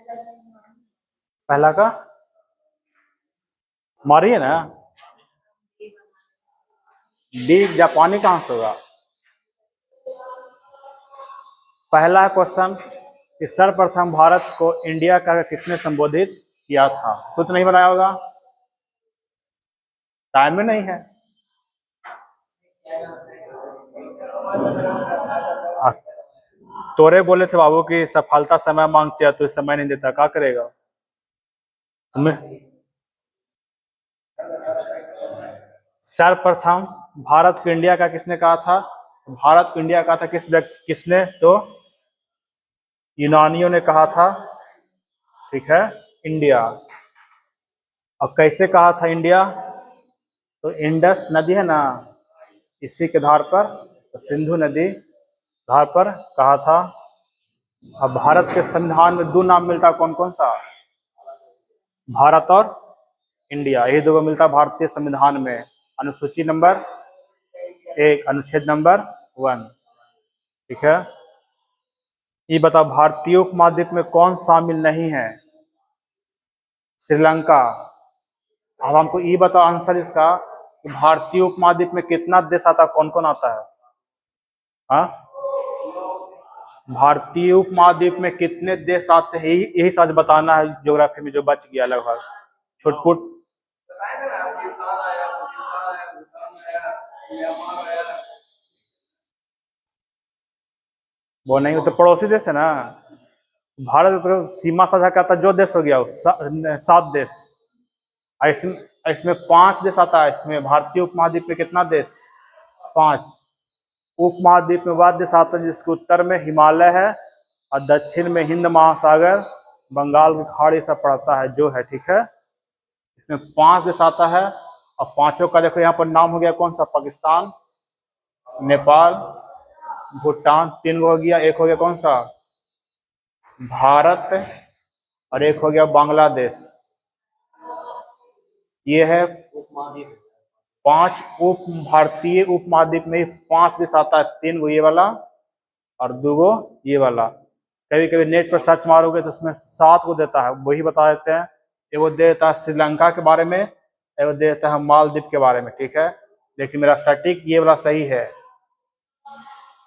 पहला का मारिए ना। डी जापानी कहां से होगा? पहला क्वेश्चन कि सर्वप्रथम भारत को इंडिया का किसने संबोधित किया था? कुछ नहीं बनाया होगा, टाइम में नहीं है। तोरे बोले थे बाबू की सफलता समय मांगती है, तो समय नहीं देता, क्या करेगा तुम्हें? सर्वप्रथम भारत को इंडिया का किसने कहा था? भारत को इंडिया कहा था किसने? तो यूनानियों ने कहा था, ठीक है, इंडिया। और कैसे कहा था इंडिया? तो इंडस नदी है ना, इसी के धार पर, तो सिंधु नदी धार पर कहा था। अब भारत के संविधान में दो नाम मिलता, कौन कौन सा? भारत और इंडिया, यही दो मिलता भारतीय संविधान में। अनुसूची नंबर 1, अनुच्छेद नंबर 1, ठीक है। ये बताओ भारतीय उपमहाद्वीप में कौन शामिल नहीं है? श्रीलंका। अब हमको ये बताओ आंसर इसका कि भारतीय उपमहाद्वीप में कितना देश आता है, कौन कौन आता है? हाँ, भारतीय उपमहाद्वीप में कितने देश आते हैं, यही सच बताना है ज्योग्राफी में जो बच गया लगभग छुटपुट। वो नहीं, वो तो पड़ोसी देश है ना। भारत तो सीमा साझा करता जो देश हो गया, 7 देश। इसमें इसमें 5 देश आता है। इसमें भारतीय उपमहाद्वीप में कितना देश? 5। उपमहाद्वीप में वह देश आता है जिसके उत्तर में हिमालय है और दक्षिण में हिंद महासागर, बंगाल की खाड़ी सब पड़ता है, जो है, ठीक है। इसमें 5 देश आता है और पांचों का देखो यहाँ पर नाम हो गया कौन सा? पाकिस्तान, नेपाल, भूटान, 3 हो गया। एक हो गया कौन सा? भारत, और एक हो गया बांग्लादेश। ये है 5 भारतीय उपमहाद्वीप में 5 देश आता है, 3 गो ये वाला और 2 गो ये वाला। कभी कभी नेट पर सर्च मारोगे तो उसमें 7 को देता है, वही बता देते हैं। एगो दे देता है श्रीलंका के बारे में, एगो दे देता है मालदीव के बारे में, ठीक है। लेकिन मेरा सटीक ये वाला सही है,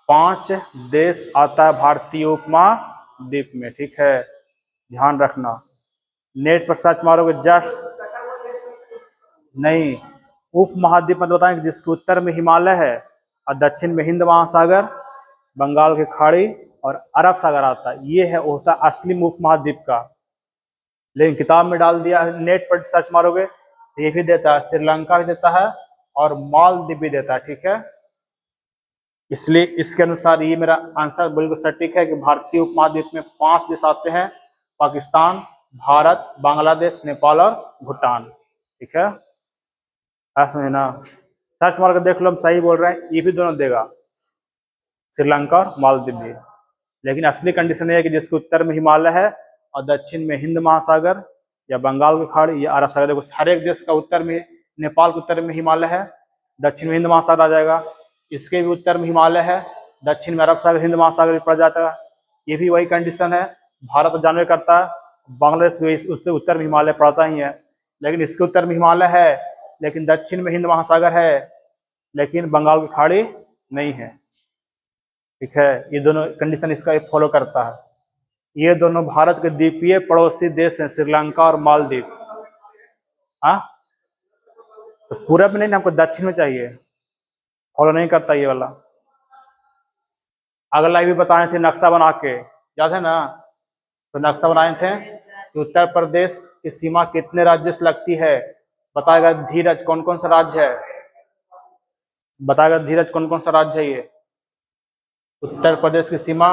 5 देश आता है भारतीय उपमहाद्वीप में, ठीक है, ध्यान रखना। नेट पर सर्च मारोगे जस्ट नहीं, उपमहाद्वीप मतलब बताएं जिसके उत्तर में हिमालय है और दक्षिण में हिंद महासागर, बंगाल की खाड़ी और अरब सागर आता है, ये है होता असली उपमहाद्वीप का। लेकिन किताब में डाल दिया, नेट पर सर्च मारोगे तो ये भी देता है, श्रीलंका भी देता है और मालदीव भी देता है, ठीक है। इसलिए इसके अनुसार ये मेरा आंसर बिल्कुल सटीक है कि भारतीय उपमहाद्वीप में 5 देश आते हैं, पाकिस्तान, भारत, बांग्लादेश, नेपाल और भूटान, ठीक है। समझना, सर्च मार कर देख लो, हम सही बोल रहे हैं, ये भी दोनों देगा, श्रीलंका और मालदीव भी। लेकिन असली कंडीशन ये है कि जिसके उत्तर में हिमालय है और दक्षिण में हिंद महासागर या बंगाल की खाड़ी या अरब सागर। देखो हर एक देश का उत्तर में, नेपाल के उत्तर में हिमालय है, दक्षिण में हिंद महासागर आ जाएगा। इसके भी उत्तर में हिमालय है, दक्षिण में अरब सागर, हिंद महासागर भी पड़ जाता है। ये भी वही कंडीशन है। भारत जानवे करता है, बांग्लादेश भी उसके उत्तर में हिमालय पड़ता ही है, लेकिन इसके उत्तर में हिमालय है, लेकिन दक्षिण में हिंद महासागर है, लेकिन बंगाल की खाड़ी नहीं है, ठीक है। ये दोनों कंडीशन इसका फॉलो करता है। ये दोनों भारत के द्वीपीय पड़ोसी देश हैं, श्रीलंका और मालदीव। हाँ, तो पूरब में नहीं, हमको दक्षिण में चाहिए, फॉलो नहीं करता ये वाला। अगला भी बताए थे नक्शा बना के, याद है ना? तो नक्शा बनाए थे कि उत्तर प्रदेश की सीमा कितने राज्य से लगती है। बताएगा धीरज कौन कौन सा राज्य है, बताएगा धीरज कौन कौन सा राज्य है ये। उत्तर प्रदेश की सीमा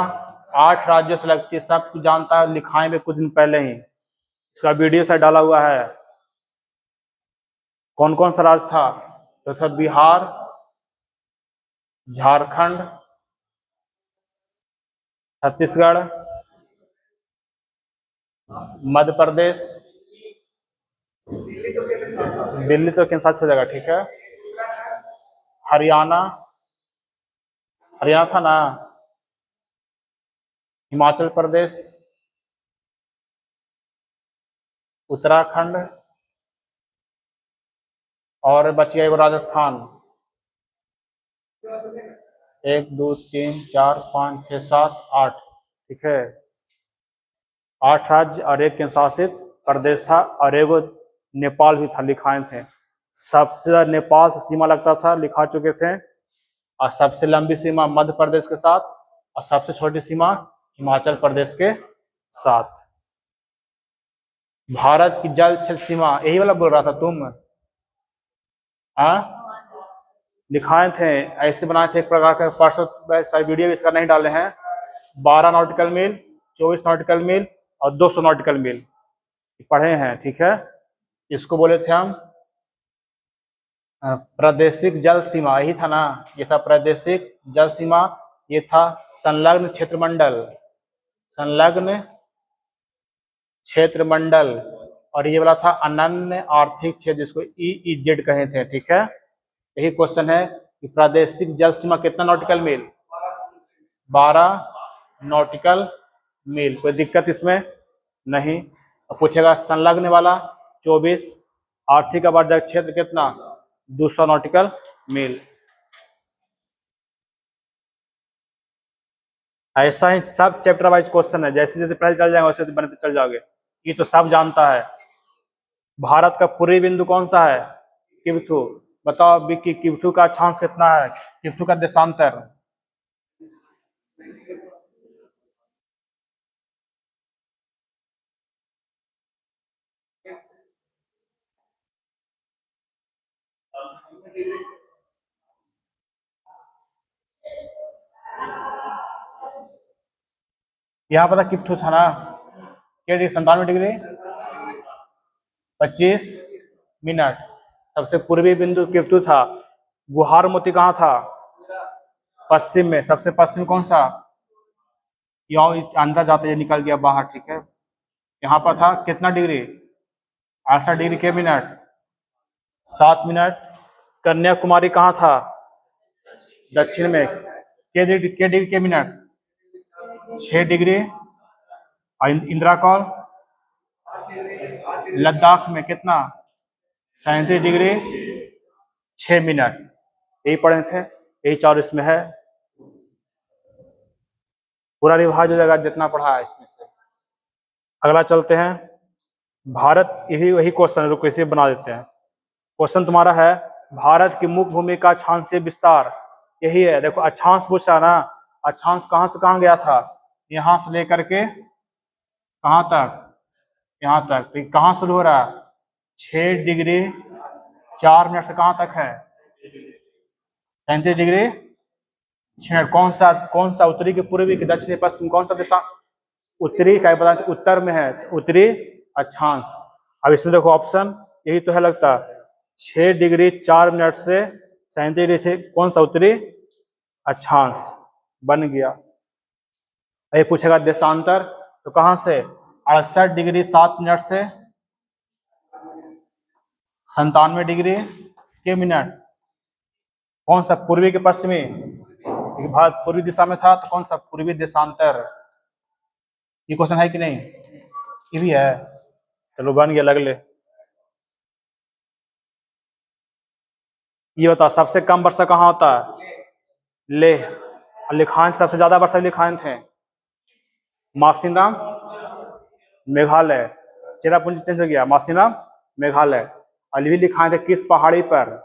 8 राज्यों से लगती है, सब कुछ जानता है, लिखाएंगे कुछ दिन पहले ही, इसका वीडियो से डाला हुआ है। कौन कौन सा राज्य था? तो था बिहार, झारखंड, छत्तीसगढ़, मध्य प्रदेश, दिल्ली तो किन साथ से जगह, ठीक है, हरियाणा, हरियाणा था ना, हिमाचल प्रदेश, उत्तराखंड, और बच गया वो राजस्थान। 1 2 3 4 5 6 7 8, ठीक है। 8 राज्य और एक केंद्र शासित प्रदेश था, और एगो नेपाल भी था, लिखाए थे। सबसे ज्यादा नेपाल से सीमा लगता था, लिखा चुके थे। और सबसे लंबी सीमा मध्य प्रदेश के साथ, और सबसे छोटी सीमा हिमाचल प्रदेश के साथ। भारत की जल क्षेत्र सीमा, यही वाला बोल रहा था तुम? हाँ, लिखाए थे, ऐसे बनाए थे एक प्रकार का। परसों वीडियो इसका नहीं डाले हैं। 12 नॉटिकल मील, 24 नॉटिकल मील और 200 नॉटिकल मील पढ़े हैं, ठीक है। इसको बोले थे हम प्रादेशिक जल सीमा, यही था ना? ये था प्रादेशिक जल सीमा, ये था संलग्न क्षेत्रमंडल, संलग्न क्षेत्रमंडल, और ये वाला था अनन्य आर्थिक क्षेत्र, जिसको EEZ कहे थे, ठीक है। यही क्वेश्चन है कि प्रादेशिक जल सीमा कितना नॉटिकल मील? 12 नॉटिकल मील। कोई दिक्कत इसमें नहीं। अब पूछेगा संलग्न वाला 24, आर्थिक आवर्जक क्षेत्र कितना? 200 नॉटिकल मील। ऐसा ही सब चैप्टर वाइज क्वेश्चन है, जैसे जैसे पहले चल जाएंगे वैसे वैसे बनते चल जाओगे। ये तो सब जानता है। भारत का पूर्वी बिंदु कौन सा है? किब्थू। बताओ कि किब्थू का अक्षांश कितना है? किब्थू का देशांतर? यहाँ पता किब्थू था ना? क्या डिग्री? 97 degree 25 minute. सबसे पूर्वी बिंदु किब्थू था। गुहार मोती कहाँ था? पश्चिम में। सबसे पश्चिम कौन सा? यहाँ अंदर जाते निकल गया बाहर, ठीक है। यहाँ पर था कितना डिग्री? 68 डिग्री के मिनट, 7 मिनट। कन्याकुमारी कहाँ था? दक्षिण में। के डिग्री के मिनट? 6 डिग्री। और इंदिरा कौल लद्दाख में कितना? 37 डिग्री 6 मिनट। यही पढ़े थे, यही 4 इसमें है। पूरा रिवाइज हो जाएगा जितना पढ़ा है इसमें से। अगला चलते हैं। भारत, यही वही क्वेश्चन है, तो कैसे बना देते हैं। क्वेश्चन तुम्हारा है भारत की मुख्य भूमि का अक्षांशीय विस्तार, यही है। देखो अक्षांश पूछा ना, अक्षांश कहाँ से कहाँ गया था? यहाँ से लेकर के कहाँ तक? यहाँ तक। तो कहाँ शुरू हो रहा है? 6 डिग्री 4 मिनट से कहाँ तक है? 37 डिग्री 6 मिनट। कौन सा उत्तरी की पूर्वी की दक्षिणी पश्चिम, कौन सा दिशा? उत्तरी का बता, उत्तर में है, उत्तरी अक्षांश। अब इसमें देखो ऑप्शन यही तो है लगता। 6 डिग्री 4 मिनट से 37 डिग्री से कौन सा उत्तरी अक्षांश बन गया। ये पूछेगा देशांतर, तो कहां से? 68 डिग्री 7 मिनट से 97 डिग्री के मिनट। कौन सा? पूर्वी के पश्चिमी। भारत पूर्वी दिशा में था, तो कौन सा? पूर्वी देशांतर। ये क्वेश्चन है कि नहीं? ये भी है। चलो बन गया, लगले। ये बता सबसे कम वर्षा कहाँ होता है? लेह। और लिखान सबसे ज्यादा वर्षा लिखान थे मासीनाम मेघालय। चेरापूंजी चेंज हो गया, मासीनाम मेघालय। और भी लिखाए थे किस पहाड़ी पर?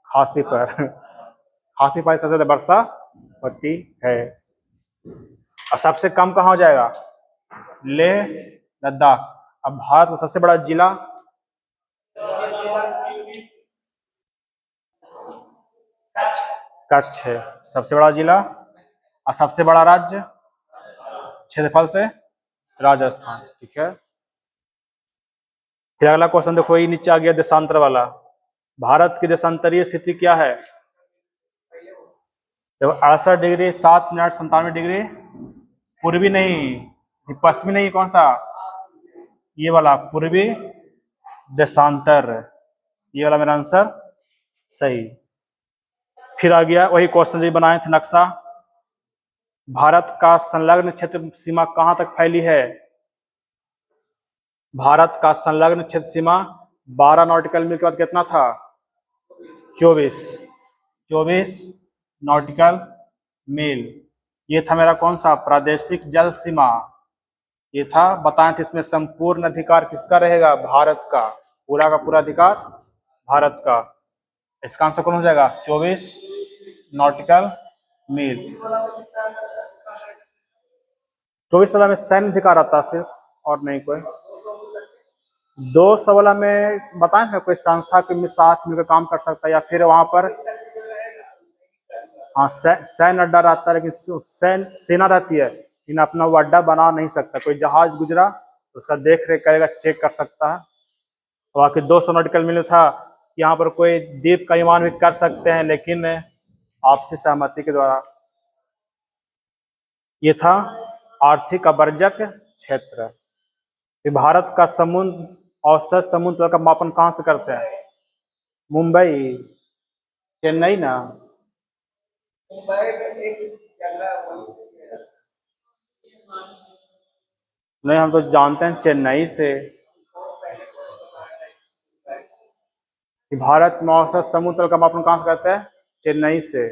खासी पर। खासी पर सबसे ज्यादा वर्षा होती है। और सबसे कम कहाँ हो जाएगा? लेह लद्दाख। अब भारत का सबसे बड़ा जिला? कच्छ है सबसे बड़ा जिला। और सबसे बड़ा राज्य क्षेत्रफल से? राजस्थान, ठीक है। फिर अगला क्वेश्चन देखो, ये नीचे आ गया देशांतर वाला। भारत की देशांतरीय स्थिति क्या है? देखो 68 डिग्री 7 मिनट 97 डिग्री पूर्वी नहीं, पश्चिमी नहीं, कौन सा? ये वाला पूर्वी देशांतर। ये वाला मेरा आंसर सही। फिर आ गया वही क्वेश्चन जो बनाए थे नक्शा। भारत का संलग्न क्षेत्र सीमा कहां तक फैली है? भारत का संलग्न क्षेत्र सीमा 12 नॉटिकल मील के बाद कितना था? 24 24 नॉटिकल मील। ये था मेरा कौन सा? प्रादेशिक जल सीमा। ये था, बताए थे इसमें संपूर्ण अधिकार किसका रहेगा? भारत का। पूरा का पूरा अधिकार भारत का। इसका आंसर कौन हो जाएगा? 24 नॉटिकल मील। 24 में सैन्य अधिकार आता है सिर्फ, और नहीं कोई। 216 में बताएं ना, कोई संस्था के साथ मिलकर काम कर सकता है, या फिर वहां पर हाँ सैन्य अड्डा रहता है, लेकिन सैन्य सेना रहती है, लेकिन अपना वो अड्डा बना नहीं सकता। कोई जहाज गुजरा तो उसका देख रेख करेगा, चेक कर सकता है। बाकी 200 नॉटिकल मील था, यहाँ पर कोई द्वीप का निर्माण भी कर सकते हैं, लेकिन आपसी सहमति के द्वारा। ये था आर्थिक अवर्जक क्षेत्र। भारत का समुद्र औसत समुद्र का मापन कहाँ से करते हैं? मुंबई, चेन्नई ना? नहीं, हम तो जानते हैं चेन्नई से। भारत में औसत समुद्र का मापन कहाँ से करते हैं? चेन्नई से।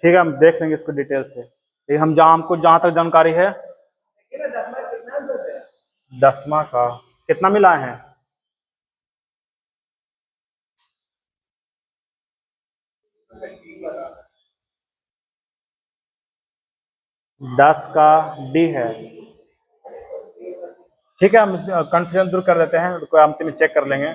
ठीक है, हम देख लेंगे इसको डिटेल से, लेकिन हमको जहां तक जानकारी है 10वां का कितना मिला है? 10 का डी है। ठीक है, हम कंफ्यूजन दूर कर देते हैं, कोई अंतिम में चेक कर लेंगे।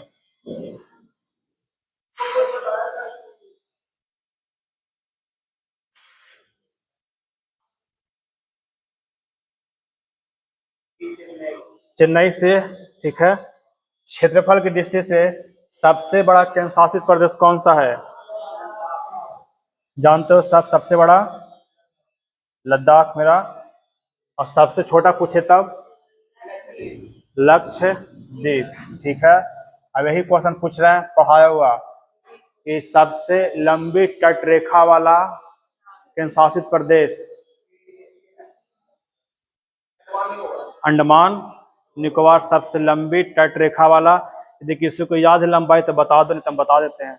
चेन्नई से, ठीक है। क्षेत्रफल की दृष्टि से सबसे बड़ा केंद्र शासित प्रदेश कौन सा है? जानते हो सबसे बड़ा? लद्दाख मेरा। और सबसे छोटा पूछे तब? लक्षद्वीप। ठीक है, अब यही क्वेश्चन पूछ रहे हैं पढ़ाया हुआ कि सबसे लंबी तटरेखा वाला केंद्र शासित प्रदेश। अंडमान निकोबार सबसे लंबी तटरेखा वाला। यदि किसी को याद है लंबाई तो बता दो, नहीं तो हम बता देते हैं।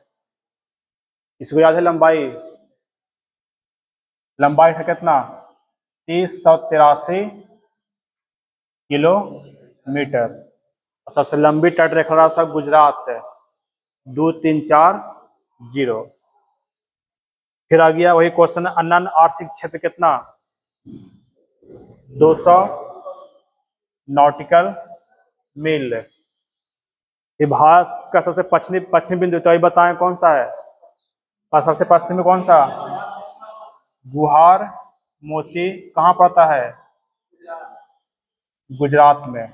किसी को याद है लंबाई? लंबाई है कितना? 3083 किलोमीटर। और सबसे लंबी तटरेखा रास्ता गुजरात है, 2340। फिर आ गया वही क्वेश्चन, अनन्य आर्थिक क्षेत्र कितना? 200 नॉटिकल मील। ये भारत का सबसे पश्चिमी बिंदु तो ये बताएं कौन सा है? और सबसे पश्चिमी कौन सा? गुहार मोती कहाँ पड़ता है? गुजरात में।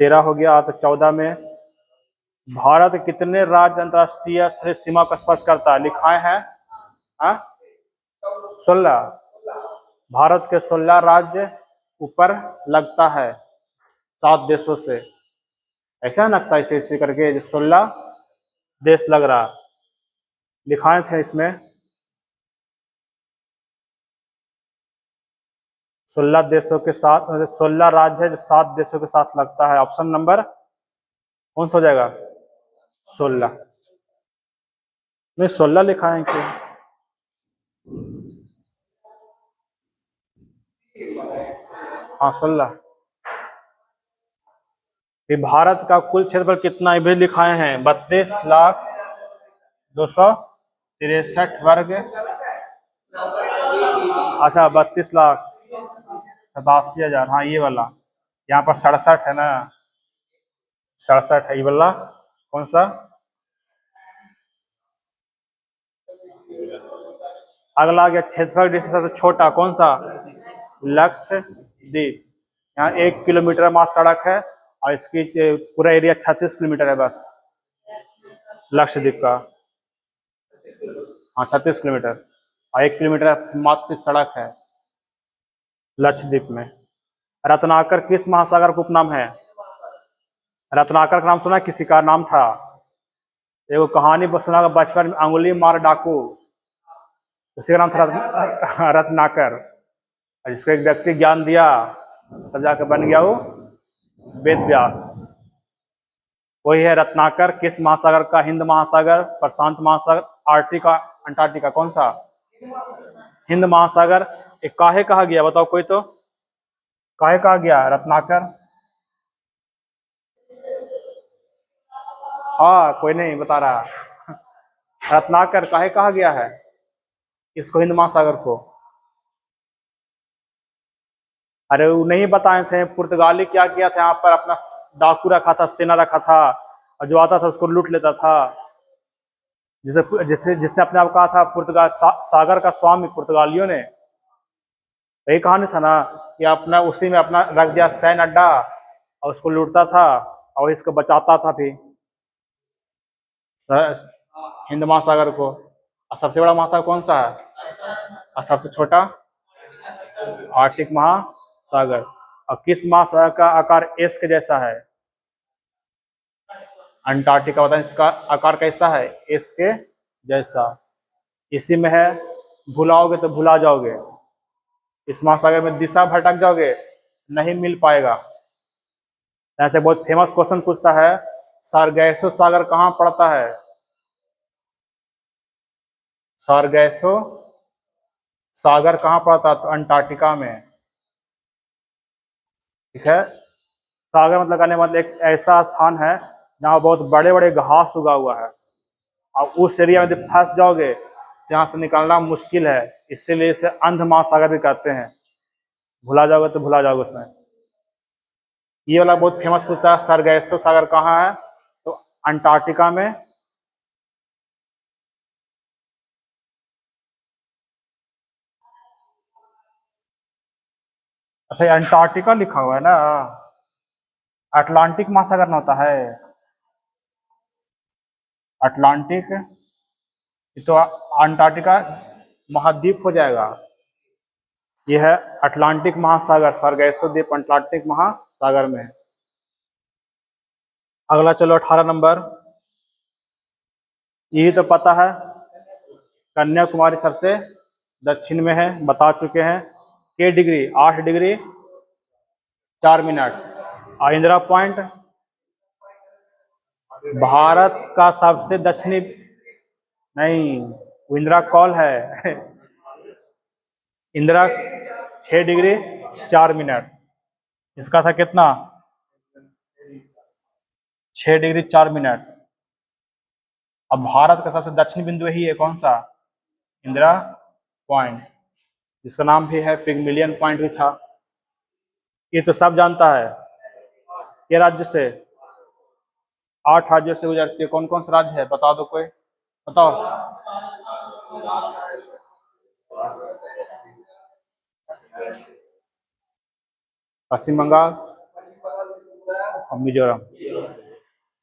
13 हो गया। तो 14 में, भारत कितने राज्य अंतर्राष्ट्रीय स्तरीय सीमा का स्पर्श करता है? लिखाए हैं 16। भारत के 16 राज्य ऊपर लगता है 7 देशों से। ऐसा नक्शा ऐसे करके जो 16 देश लग रहा, लिखाए थे इसमें 16 देशों के साथ, 16 राज्य है जो 7 देशों के साथ लगता है। ऑप्शन नंबर कौन सा हो जाएगा? 16 नहीं, 16 लिखा है क्यों? हाँ 16। भारत का कुल क्षेत्रफल कितना है भी लिखाए हैं? 32,263 वर्ग। अच्छा, 32,87,000। हाँ ये वाला। यहाँ पर 67 है ना? 67 है ये वाला। कौन सा? अगला आ गया क्षेत्रफल दृष्टि से सबसे छोटा कौन सा? लक्षद्वीप। यहाँ 1 किलोमीटर मात्र सड़क है, और इसकी पूरा एरिया 36 किलोमीटर है बस, लक्षद्वीप का। हाँ 36 किलोमीटर, और 1 किलोमीटर मात्र सिर्फ सड़क है लक्षद्वीप में। रत्नाकर किस महासागर का उपनाम है? रत्नाकर का नाम सुना? किसी का नाम था? एगो कहानी सुना बचपन में, अंगुली मार डाकू। उसी का नाम था रत्नाकर। और जिसको एक व्यक्ति ज्ञान दिया तब जाकर बन गया वो वेद व्यास। वही है रत्नाकर। किस महासागर का? हिंद महासागर, प्रशांत महासागर, आर्टिका, अंटार्कटिका, कौन सा? हिंद महासागर। एक काहे कहा गया बताओ कोई तो? काहे कहा गया रत्नाकर? हाँ कोई नहीं बता रहा। रत्नाकर काहे कहा गया है इसको, हिंद महासागर को? अरे वो नहीं बताए थे, पुर्तगाली क्या किया था यहाँ पर, अपना डाकू रखा था, सेना रखा था, और जो आता था उसको लूट लेता था। जिसे जिसे जिसने अपने आप कहा था पुर्तगाल सागर का स्वामी, पुर्तगालियों ने। यही कहानी था ना कि अपना उसी में अपना रख दिया सैन्य अड्डा और उसको लूटता था और इसको बचाता था भी हिंद महासागर को। और सबसे बड़ा महासागर कौन सा है? और सबसे छोटा आर्कटिक महासागर। और किस महासागर का आकार एस के जैसा है? अंटार्कटिका। बताएं इसका आकार कैसा है? एस के जैसा। इसी में है, भुलाओगे तो भुला जाओगे। इस महासागर में दिशा भटक जाओगे, नहीं मिल पाएगा। ऐसे बहुत फेमस क्वेश्चन पूछता है, सारगैसो सागर कहाँ पड़ता है? सारगैसो सागर कहाँ पड़ता है? तो अंटार्कटिका में। ठीक है। सागर मतलब कहने मतलब एक ऐसा स्थान है जहाँ बहुत बड़े बड़े घास उगा हुआ है। अब उस एरिया में फंस जाओगे तो यहाँ से निकलना मुश्किल है। इसीलिए इसे अंध महासागर भी कहते हैं। भुला जाओगे तो भुला जाओगे उसमें। ये वाला बहुत फेमस पूछता है, सारगैसो सागर कहाँ है? तो अंटार्कटिका में। अच्छा अंटार्कटिका लिखा हुआ है ना, अटलांटिक महासागर ना होता है? अटलांटिक तो अंटार्कटिका महाद्वीप हो जाएगा। यह है अटलांटिक महासागर, सारगैसो द्वीप अटलांटिक महासागर में है। अगला चलो 18 नंबर। यही तो पता है, कन्याकुमारी सबसे दक्षिण में है, बता चुके हैं। के डिग्री 8 डिग्री 4 मिनट। और इंदिरा पॉइंट भारत का सबसे दक्षिणी, नहीं वो इंदिरा कॉल है। Indira 6 degree 4 minute. इसका था कितना? 6 डिग्री 4 मिनट। अब भारत का सबसे दक्षिणी बिंदु यही है, कौन सा? इंदिरा पॉइंट, जिसका नाम भी है पिगमिलियन पॉइंट भी था। ये तो सब जानता है। ये राज्य से 8 राज्यों से गुजरती है। कौन कौन सा राज्य है बता दो कोई, बताओ। पश्चिम बंगाल और मिजोरम,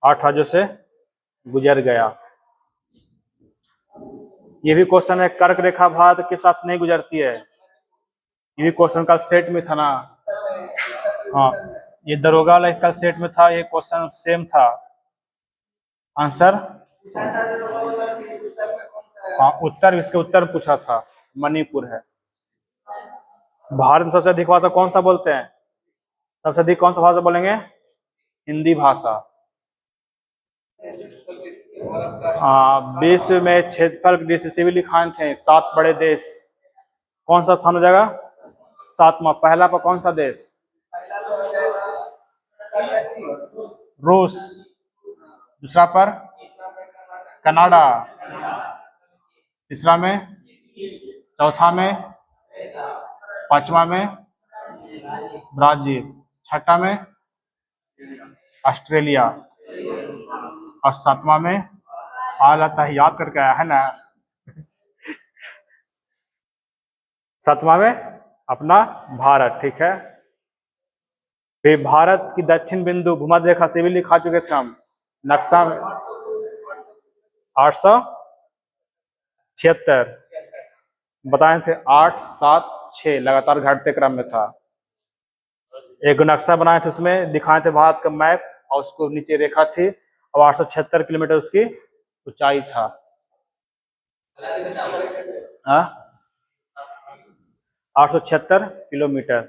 8 राज्यों से गुजर गया। ये भी क्वेश्चन है, कर्क रेखा भारत के साथ नहीं गुजरती है। ये भी क्वेश्चन का सेट में था ना। हाँ ये दरोगा वाला कल सेट में था, ये क्वेश्चन सेम था। आंसर हाँ उत्तर, इसके उत्तर में पूछा था, मणिपुर है। भारत में सबसे अधिक भाषा कौन सा बोलते हैं? सबसे अधिक कौन सा भाषा बोलेंगे? हिंदी भाषा। विश्व में क्षेत्रफल की दृष्टि से भी लिखाए थे 7 बड़े देश। कौन सा स्थान हो जाएगा? 7वां। पहला पर कौन सा देश? रूस। दूसरा पर कनाडा। तीसरा में, चौथा में, पांचवा में ब्राजील, छठा में ऑस्ट्रेलिया, और 7वां में हालत है, याद करके आया है ना। 7वां में अपना भारत। ठीक है। फिर भारत की दक्षिण बिंदु भूमध्य रेखा से भी लिखा चुके थे हम नक्शा में। 876 बताए थे। 8 7 6 लगातार घटते क्रम में था। एक नक्शा बनाए थे, उसमें दिखाए थे भारत का मैप, और उसको नीचे रेखा थी, और 876 किलोमीटर उसकी ऊंचाई था। हाँ 876 किलोमीटर।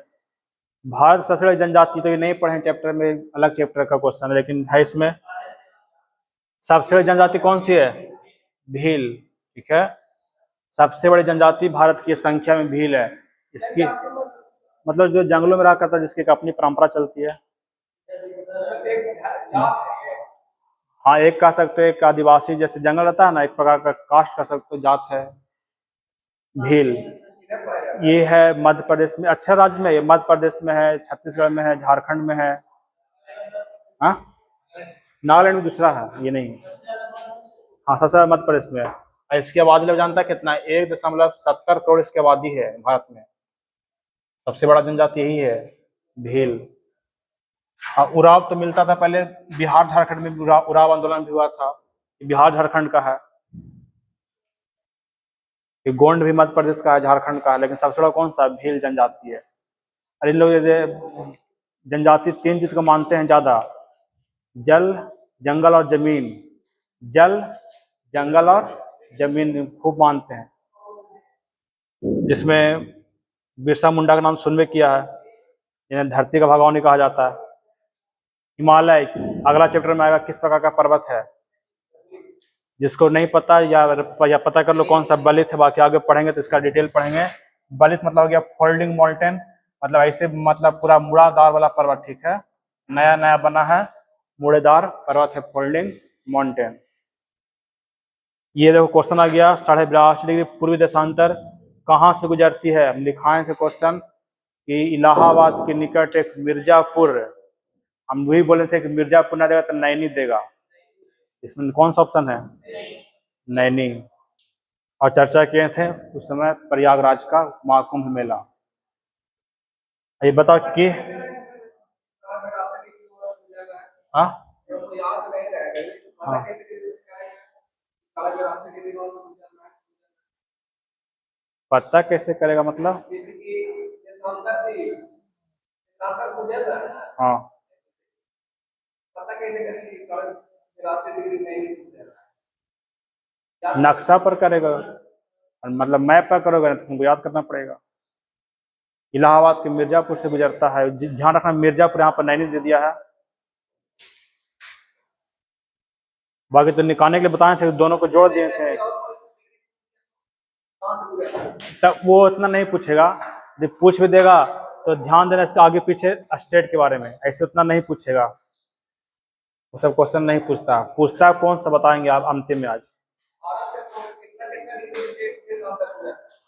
भारत सबसे बड़ी जनजाति, तो ये नहीं पढ़े चैप्टर में, अलग चैप्टर का क्वेश्चन है, लेकिन है इसमें। सबसे बड़ी जनजाति कौन सी है? भील। ठीक है, सबसे बड़ी जनजाति भारत की संख्या में भील है। इसकी मतलब जो जंगलों में रहा करता है, जिसकी एक अपनी परंपरा चलती है। हाँ, एक कह सकते हो, एक आदिवासी जैसे जंगल रहता है ना, एक प्रकार का कास्ट कह सकते हो, जात है भील। ये है मध्य प्रदेश में, अच्छा राज्य में, ये मध्य प्रदेश में है, छत्तीसगढ़ में है, झारखंड में है। हाँ, नागालैंड में दूसरा है, ये नहीं। हाँ, सबसे ज्यादा मध्य प्रदेश में है। और इसकी आबादी लोग जानता है कितना है? 1.70 करोड़ इसकी आबादी है भारत में। सबसे बड़ा जनजाति यही है, भील। उराव तो मिलता था पहले बिहार झारखंड में, उराव आंदोलन भी हुआ था, बिहार झारखंड का है। गोंड भी मध्य प्रदेश का है, झारखंड का है, लेकिन सबसे बड़ा कौन सा? भील जनजाति है। और इन लोग जनजाति 3 चीज को मानते हैं ज्यादा: जल, जंगल और जमीन। जल, जंगल और जमीन खूब मानते हैं, जिसमें बिरसा मुंडा का नाम सुनने किया है, इन्हें धरती का भगवान ही कहा जाता है। हिमालय अगला चैप्टर में आएगा, किस प्रकार का पर्वत है। जिसको नहीं पता या पता कर लो कौन सा बलित है, बाकी आगे पढ़ेंगे तो इसका डिटेल पढ़ेंगे। बलित मतलब हो गया फोल्डिंग माउंटेन, मतलब ऐसे, मतलब पूरा मुड़ादार वाला पर्वत। ठीक है, नया नया बना है, मुड़ेदार पर्वत है फोल्डिंग माउंटेन। ये देखो क्वेश्चन आ गया, 82.5 डिग्री पूर्वी देशांतर कहाँ से गुजरती है? हम लिखाए थे क्वेश्चन कि इलाहाबाद के निकट एक मिर्जापुर, हम वही बोले थे कि मिर्जापुर ना देगा तो नैनी देगा। इसमें कौन सा ऑप्शन है? नैनी। और चर्चा किए थे उस समय प्रयागराज का महाकुंभ मेला। ये बताओ कि हाँ, हाँ, पता कैसे करेगा मतलब? हाँ, नक्शा पर करेगा, मतलब मैप पर करोगे तो तुमको याद करना पड़ेगा। इलाहाबाद के मिर्जापुर से गुजरता है, ध्यान रखना मिर्जापुर यहाँ पर नैनी दे दिया है। बाकी तो निकालने के लिए बताए थे, दोनों को जोड़ दिए थे। तब वो इतना नहीं पूछेगा, जब पूछ भी देगा तो ध्यान देना इसका आगे पीछे स्टेट के बारे में, ऐसे उतना नहीं पूछेगा। वो सब क्वेश्चन नहीं पूछता, पूछता कौन सा बताएंगे आप अंतिम में आज।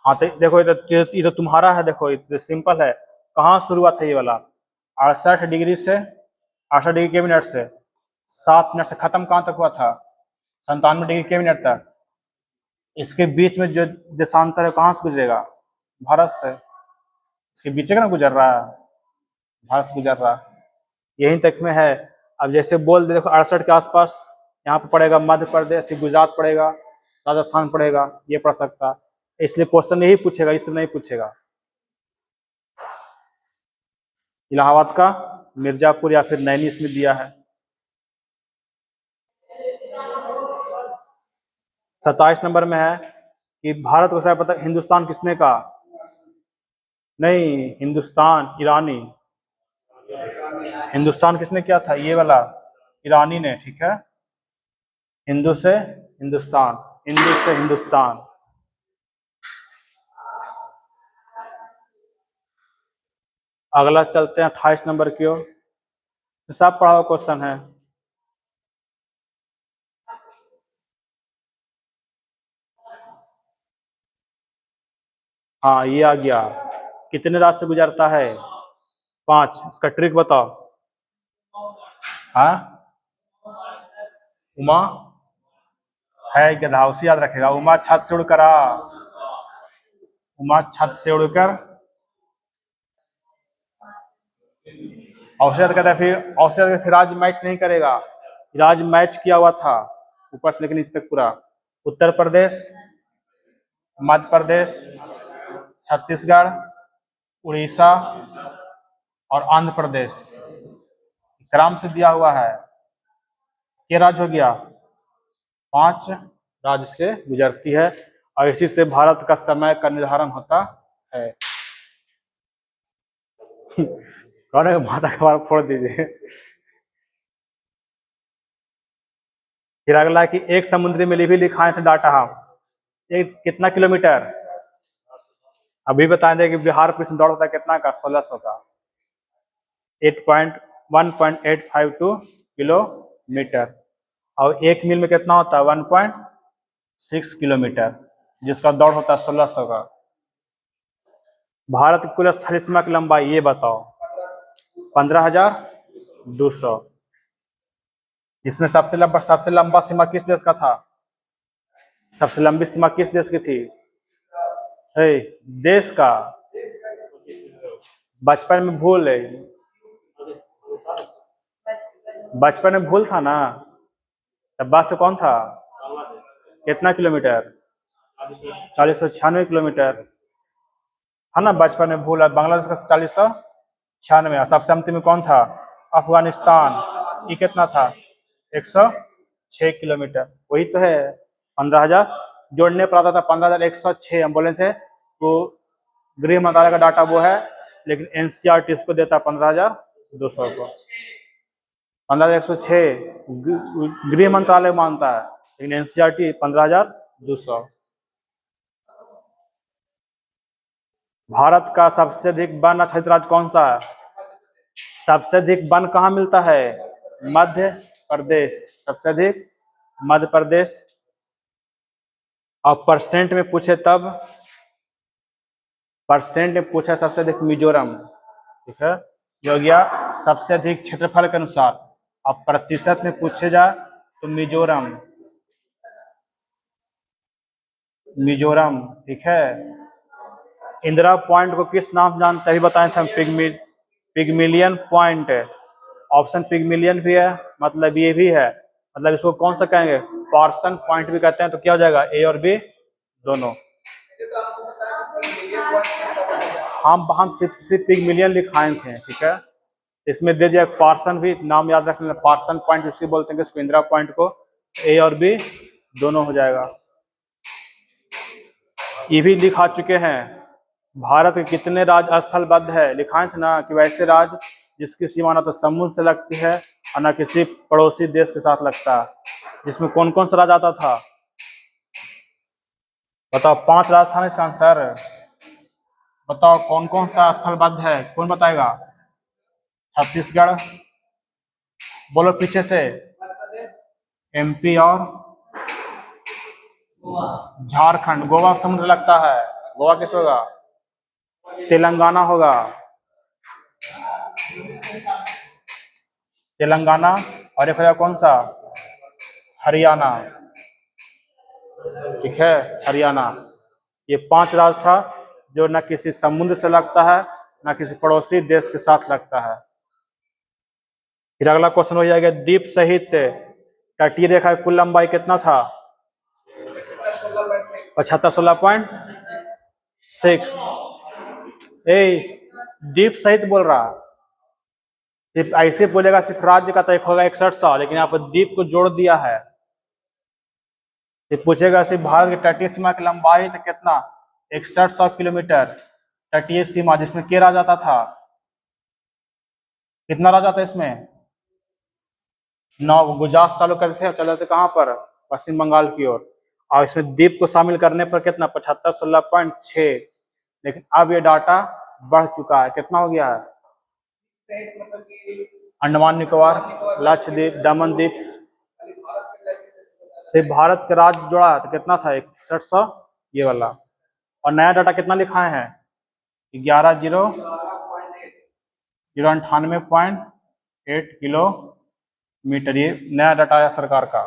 हाँ, तो देखो ये तो तुम्हारा है, देखो ये सिंपल है। कहाँ शुरुआत है ये वाला? 68 डिग्री से, 68 डिग्री के मिनट से 7 मिनट से खत्म कहाँ तक हुआ था? 97 डिग्री के मिनट तक। इसके बीच में जो देशांतर है कहाँ से गुजरेगा? भारत से। इसके बीच का ना गुजर रहा है, भारत से गुजर रहा है, यहीं तक में है। अब जैसे बोल दे, देखो 68 के आसपास, यहाँ पे पड़ेगा मध्य प्रदेश, गुजरात पड़ेगा, राजस्थान पड़ेगा, ये पढ़ सकता। इसलिए क्वेश्चन यही पूछेगा, इससे नहीं पूछेगा। इलाहाबाद का मिर्जापुर या फिर नैनी इसमें दिया है। 27 नंबर में है कि भारत को शायद पता, हिंदुस्तान किसने कहा? नहीं, हिंदुस्तान ईरानी। हिंदुस्तान किसने किया था? ये वाला ईरानी ने। ठीक है, हिंदू से हिंदुस्तान, हिंदू से हिंदुस्तान। अगला चलते हैं 28 नंबर की ओर, सब पढ़ा हुआ क्वेश्चन है। हाँ, ये आ गया, कितने राज्य से गुजरता है? 5। इसका ट्रिक बताओ। हाँ, उमा है गधा, उसे याद रखेगा। उमा छत से उड़कर उमा छत से उड़कर औसत कहता है, फिर औसत फिर आज मैच नहीं करेगा। आज मैच किया हुआ था ऊपर से लेकिन नीचे तक पूरा। उत्तर प्रदेश, मध्य प्रदेश, छत्तीसगढ़, उड़ीसा और आंध्र प्रदेश क्रम से दिया हुआ है। ये राज्य हो गया, 5 राज्य से गुजरती है, और इसी से भारत का समय का निर्धारण होता है। कौन है माता का बाल फोड़ दीजिए। फिर अगला कि एक समुद्री में भी लिखाए थे डाटा हम, एक कितना किलोमीटर, अभी बता दें कि बिहार पुलिस में दौड़ होता है कितना का, 1600 का, 1.852 किलोमीटर। और एक मील में कितना होता है, 1.6 किलोमीटर, जिसका दौड़ होता है 1600 का। भारत की कुल स्थलीय सीमा की लंबाई ये बताओ, 15,200। इसमें सबसे लंबा सीमा किस देश का था, सबसे लंबी सीमा किस देश की थी, है देश का, बचपन में भूल है, बचपन में भूल था ना, तब बात से कौन था, कितना किलोमीटर, 4096 किलोमीटर, है ना, बचपन में भूल है। बांग्लादेश का 4096, सबसे अंतिम में कौन था, अफगानिस्तान, ये कितना था, 106 किलोमीटर, वही तो है। 15,000 जोड़ने पर आता था 15,106, हम बोले थे वो गृह मंत्रालय का डाटा वो है, लेकिन एनसीईआरटी इसको देता 15,200 को। 15,106 गृह मंत्रालय मानता है, लेकिन एनसीईआरटी 15,200। भारत का सबसे अधिक वन आच्छादित राज्य कौन सा है, सबसे अधिक वन कहाँ मिलता है, मध्य प्रदेश, सबसे अधिक मध्य प्रदेश। और परसेंट में पूछे तब, परसेंट में पूछा सबसे अधिक मिजोरम, ठीक है, ये हो गया सबसे अधिक क्षेत्रफल के अनुसार। अब प्रतिशत में पूछे जाए तो मिजोरम, मिजोरम, ठीक है। इंदिरा पॉइंट को किस नाम से जानते हैं, बताए थे हम, पिगमिलियन पॉइंट है। ऑप्शन पिगमिलियन भी है, मतलब ये भी है, मतलब इसको कौन सा कहेंगे, पार्सन पॉइंट भी कहते हैं। तो क्या हो जाएगा, ए और बी दोनों। हम सिर्फ पिगमिलियन लिखाए थे, ठीक है, इसमें दे दिया पार्सन भी, नाम याद रख लेना, पार्सन पॉइंट उसी बोलते हैं इसको, इंदिरा पॉइंट को, ए और बी दोनों हो जाएगा। ये भी लिखा चुके हैं, भारत के कितने राज्य स्थलबद्ध है, लिखाए थे ना कि वैसे राज्य जिसकी सीमा ना तो समुद्र से लगती है और ना किसी पड़ोसी देश के साथ लगता है, जिसमें कौन कौन सा राज्य आता था, बताओ, 5 राजस्थान इसका आंसर, बताओ कौन कौन सा स्थलबद्ध है, कौन बताएगा, छत्तीसगढ़, बोलो पीछे से, एमपी और झारखंड, गोवा समुद्र लगता है, गोवा किस होगा, तेलंगाना होगा, तेलंगाना, और एक होगा कौन सा, हरियाणा, ठीक है, हरियाणा। ये 5 राज्य था जो न किसी समुद्र से लगता है न किसी पड़ोसी देश के साथ लगता है। फिर अगला क्वेश्चन हो जाएगा, द्वीप सहित तटीय रेखा की कुल लंबाई कितना था, 75, 16। द्वीप सहित बोल रहा, सिर्फ ऐसे बोलेगा सिर्फ राज्य का तो एक होगा 6100, लेकिन यहाँ पर द्वीप को जोड़ दिया है। पूछेगा सिर्फ भारत की तटीय सीमा की लंबाई तो कितना, 6100 किलोमीटर तटीय सीमा, जिसमें के राज्य आता था, कितना राज्य आता है इसमें, 9। गुजरात चालू करते थे, चले थे कहाँ पर, पश्चिम बंगाल की ओर, और इसमें द्वीप को शामिल करने पर कितना, 75, 16.6। लेकिन अब ये डाटा बढ़ चुका है, कितना हो गया है, अंडमान निकोबार, लक्षद्वीप, दमन द्वीप, से भारत के राज्य जोड़ा है तो कितना था, 6100 ये वाला। और नया डाटा कितना लिखाए हैं, 11,098.8 किलोमीटर, ये नया डाटा आया सरकार का।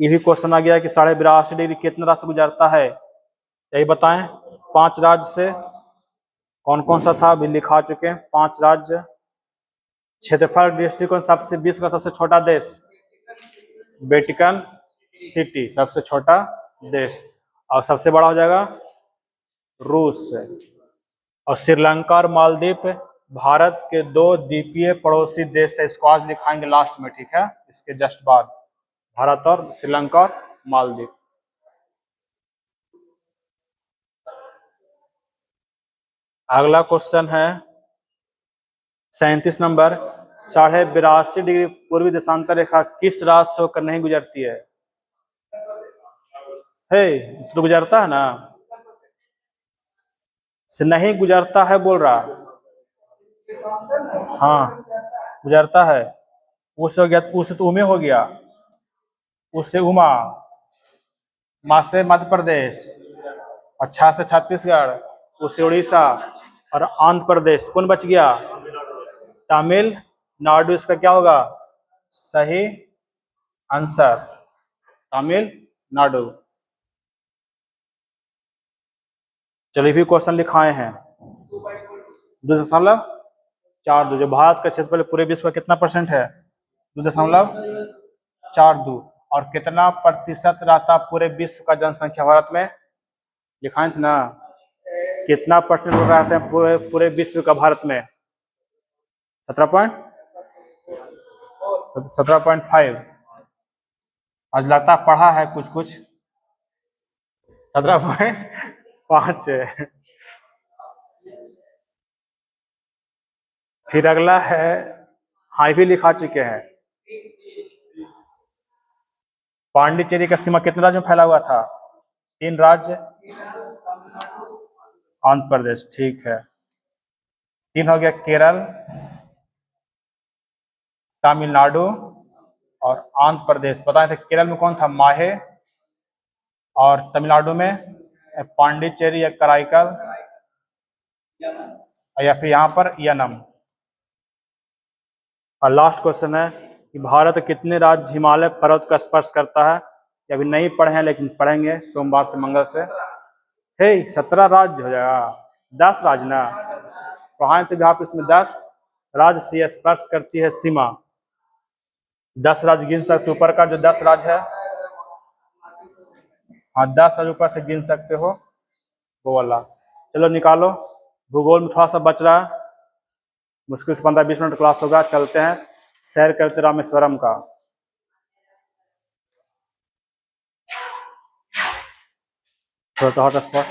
ये भी क्वेश्चन आ गया कि 82.5 डिग्री कितना राज्य से गुजरता है, यही बताएं। 5 राज्य से कौन कौन सा था, अभी लिखा चुके हैं, 5 राज्य। क्षेत्रफल दृष्टिकोण सबसे विश्व का सबसे छोटा देश, वेटिकन सिटी, सबसे छोटा देश, और सबसे बड़ा हो जाएगा रूस। और श्रीलंका और मालदीव भारत के 2 द्वीपीय पड़ोसी देश है, इसको आज लिखाएंगे लास्ट में, ठीक है, इसके जस्ट बाद, भारत और श्रीलंका और मालदीव। अगला क्वेश्चन है 37 नंबर। 82.5 डिग्री पूर्वी देशांतर रेखा किस राज्य से होकर नहीं गुजरती है? हे, तो गुजरता है ना, से नहीं गुजरता है बोल रहा। हाँ, गुजरता है। उससे हो गया, उससे तो उमे हो गया, उससे उमा, माँ से मध्य प्रदेश, और छा से छत्तीसगढ़, उससे उड़ीसा, और आंध्र प्रदेश। कौन बच गया? तमिलनाडु। इसका क्या होगा सही आंसर? तमिलनाडु। चलिए भी क्वेश्चन लिखाए हैं। 2.42, जो भारत का क्षेत्रफल पूरे विश्व का कितना परसेंट है? 2.42। और कितना प्रतिशत रहता पूरे विश्व का जनसंख्या भारत में? लिखाए थे ना, कितना परसेंट लोग रहते हैं पूरे पूरे विश्व का भारत में? 17.5। आज लगता पढ़ा है कुछ कुछ। 17.5 है। फिर अगला है, हाई भी लिखा चुके हैं। पांडिचेरी का सीमा कितने राज्य में फैला हुआ था? 3 राज्य। आंध्र प्रदेश, ठीक है। 3 हो गया, केरल, तमिलनाडु और आंध्र प्रदेश। बताए थे केरल में कौन था? माहे। और तमिलनाडु में पांडिचेरी या कराईकल, या फिर यहाँ पर यनम। और लास्ट क्वेश्चन है कि भारत कितने राज्य हिमालय पर्वत का स्पर्श करता है? ये अभी नहीं पढ़े हैं लेकिन पढ़ेंगे सोमवार से मंगल से। हे, 17 राज्य हो जाएगा, 10 राज्य ना पढ़ाए थे आप। इसमें 10 राज्य से स्पर्श करती है सीमा। 10 राज्य गिन सकते हो, ऊपर का जो 10 राज्य है। हाँ, 10 राज्य ऊपर से गिन सकते हो, वो वाला। चलो निकालो। भूगोल में थोड़ा सा बच रहा है, मुश्किल से 15-20 मिनट क्लास होगा। चलते हैं, सैर करते रामेश्वरम का। थोड़ा हॉट स्पॉट